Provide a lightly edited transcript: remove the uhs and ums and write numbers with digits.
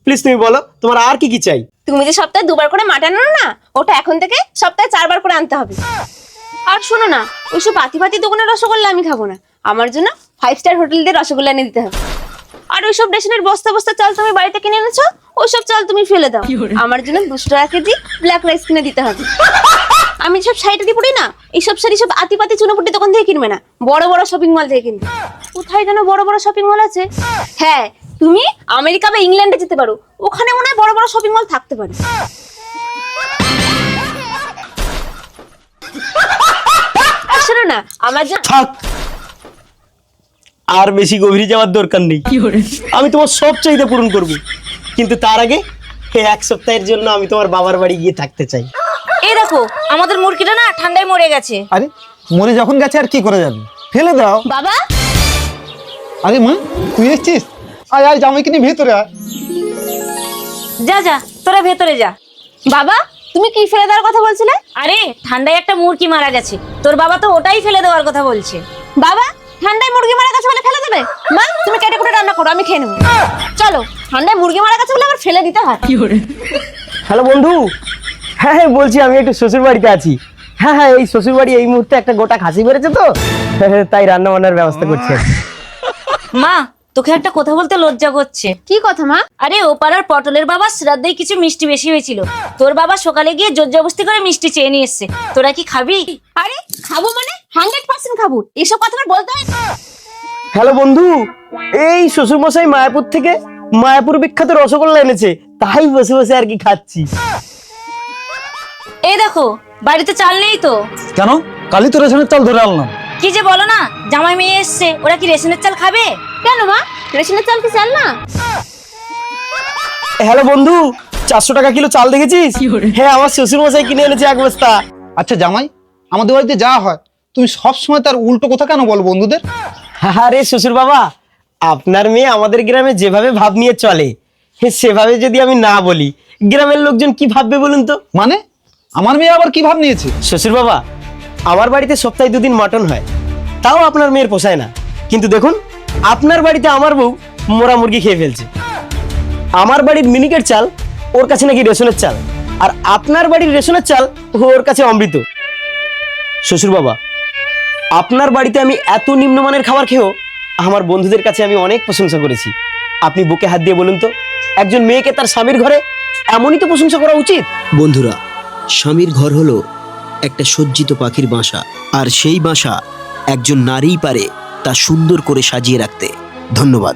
Please তুমি বলো তোমার আর কি কি চাই। তুমি যে সপ্তাহে 2 বার করে মাটন আনো না, ওটা এখন থেকে সপ্তাহে 4 বার করে আনতে হবে। আর শোনো না, ওইসব পাতি দোকানের রসগোল্লা আমি খাবো না, আমার জন্য 5 স্টার হোটেল দিয়ে রসগোল্লা এনে দিতে হবে। আর ওইসব রেশনের বস্তা বস্তা চাল তুমি বাড়িতে কিনে এনেছো, ওইসব চাল তুমি ফেলে দাও, আমার জন্য 200 টাকা কেজি ব্ল্যাক রাইস কিনে দিতে হবে। আমি সব শাড়িটা দিয়ে পড়ি না, এইসব শাড়ি সব আতিপাতি চুনোপুটি দোকান থেকে কিনবে না, বড় বড় শপিং মল থেকে কিনবে। কোথায় যেন বড় বড় শপিং মল আছে? হ্যাঁ, তুমি আমেরিকা বা ইংল্যান্ডে যেতে পারো, ওখানে মনে হয় বড় বড় শপিং মল থাকতে পারে। শোনো না, আমার জন্য থাক, আর বেশি গভীরে যাওয়ার দরকার নেই। আমি তোমার সব চাহিদা পূরণ করব, কিন্তু তার আগে এই 1 সপ্তাহের জন্য আমি তোমার বাবার বাড়ি গিয়ে থাকতে চাই। এই দেখো, আমাদের মুরগিটা না ঠান্ডায় মরে গেছে। আরে মরে যখন গেছে আর কি করা যাবে, ফেলে দাও। বাবা, আরে মা তুই এসছিস, আয় আয় জামাইকে নিয়ে ভেতরে আয়। যা যা, তোরা ভেতরে যা। বাবা তুমি কি ফেলে দেওয়ার কথা বলছিলে? আরে ঠান্ডায় একটা মুরগি মারা গেছে, তোর বাবা তো ওটাই ফেলে দেওয়ার কথা বলছে। বাবা, ঠান্ডায় মুরগি মারা গেছে বলে ফেলে দেবে? মা তুমি কেটে কুটে রান্না করো, আমি খেয়ে নেবো। চলো, ঠান্ডায় মুরগি মারা গেছে বলে আবার ফেলে দিতে হয়? হ্যালো বন্ধু, হ্যাঁ হ্যাঁ বলছি, আমি একটু শ্বশুর বাড়িতে আছি। হ্যাঁ হ্যাঁ, এই শ্বশুর বাড়ি এই মুহূর্তে একটা গোটা খাসি বেড়েছে তো, তাই রান্না বান্নার ব্যবস্থা করছি। মা, তোকে একটা কথা বলতে লজ্জা করছে। কি কথা মা? আরে ও পাড়ার পটলের বাবা শ্রাদ্ধে কিছু মিষ্টি বেশি হয়েছিল, তোর বাবা সকালে গিয়ে জোরজবস্তি করে মিষ্টি চেয়ে নিয়ে এসছে, তোরা কি খাবি? আরে খাবো মানে 100% খাবো, এসব কথা আমার বলতে হয় না। হ্যালো বন্ধু, এই শ্বশুর মশাই মায়াপুর থেকে মায়াপুর বিখ্যাত রসগোল্লা এনেছে, তাই বসে বসে আর কি খাচ্ছি। এই দেখো, বাড়িতে চাল নেই তো। কেন, কালি তো রেশনের চাল ধরে আনলাম। কি যে বলো না, জামাই মেয়ে এসছে, ওরা কি রেশনের চাল খাবে? কেন মা, রেশনের চাল কি চাল না? হ্যালো বন্ধু, 400 টাকা কিলো চাল দেখেছিস? হ্যাঁ, আমার শ্বশুর মশাই কিনে এনেছে 1 বস্তা। আচ্ছা জামাই, আমাদের বাড়িতে যা হয় তুমি সব সময় তার উল্টো কথা কেন বলো বন্ধুদের? আরে শ্বশুর বাবা, আপনার মেয়ে আমাদের গ্রামে যেভাবে ভাব নিয়ে চলে, সেভাবে যদি আমি না বলি, গ্রামের লোকজন কি ভাববে বলুন তো? মানে আমার মেয়ে আবার কি ভাব নিয়েছে? শ্বশুর বাবা, আমার বাড়িতে সপ্তাহে 2 দিন মাটন হয়, তাও আপনার মেয়ের পোষায় না। কিন্তু দেখুন, আপনার বাড়িতে আমার বউ মোরা মুরগি খেয়ে ফেলছে। আমার বাড়ির মিনিকেট চাল ওর কাছে নাকি রেশনের চাল, আর আপনার বাড়ির রেশনের চাল ওর কাছে অমৃত। শ্বশুর বাবা, আপনার বাড়িতে আমি এত নিম্নমানের খাবার খেয়েও আমার বন্ধুদের কাছে আমি অনেক প্রশংসা করেছি। আপনি বুকে হাত দিয়ে বলুন তো, একজন মেয়েকে তার স্বামীর ঘরে এমনই তো প্রশংসা করা উচিত। বন্ধুরা, স্বামীর ঘর হলো একটা সজ্জিত পাখির বাসা, আর সেই বাসা একজন নারীই পারে তা সুন্দর করে সাজিয়ে রাখতে। ধন্যবাদ।